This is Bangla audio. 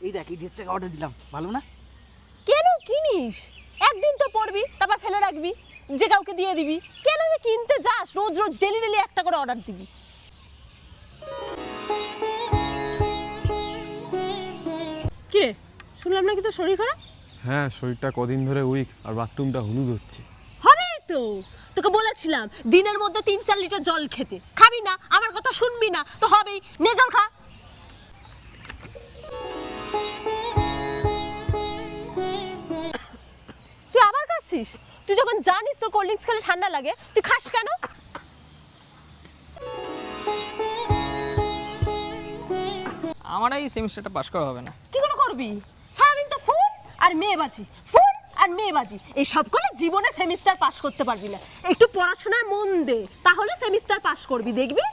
এই দেখ এই ড্রেসটাকে অর্ডার দিলাম, ভালো না? কেন কিনিস? একদিন তো পরবি, তারপর ফেলে রাখবি, যে কাউকে দিয়ে দিবি। কেন যে কিনতে যাস? রোজ রোজ ডেলি ডেলি একটা করে অর্ডার দিবি। কি রে, শুনলাম নাকি তোর শরীর খারাপ? হ্যাঁ, শরীরটা কদিন ধরে উইক, আর বাথরুমটা হলুদ হচ্ছে। হবে তো, তোকে বলেছিলাম দিনের মধ্যে 3-4 লিটার জল খেতে। খাবি না, আমার কথা শুনবি না তো হবেই। নে জল খা। তুই আবার খাচ্ছিস? তুই যখন জানিস তোর কোল্ড ড্রিঙ্কস খেলে ঠান্ডা লাগে, তুই খাস কেন? আমার এই সেমিস্টারটা পাস করা হবে না। কি করে করবি? সারাদিন তো ফোন আর মেয়েবাজি, ফোন আর মেয়েবাজি, এই সব করে জীবনে সেমিস্টার পাস করতে পারবি না। একটু পড়াশোনায় মন দে, তাহলে সেমিস্টার পাস করবি, দেখবি।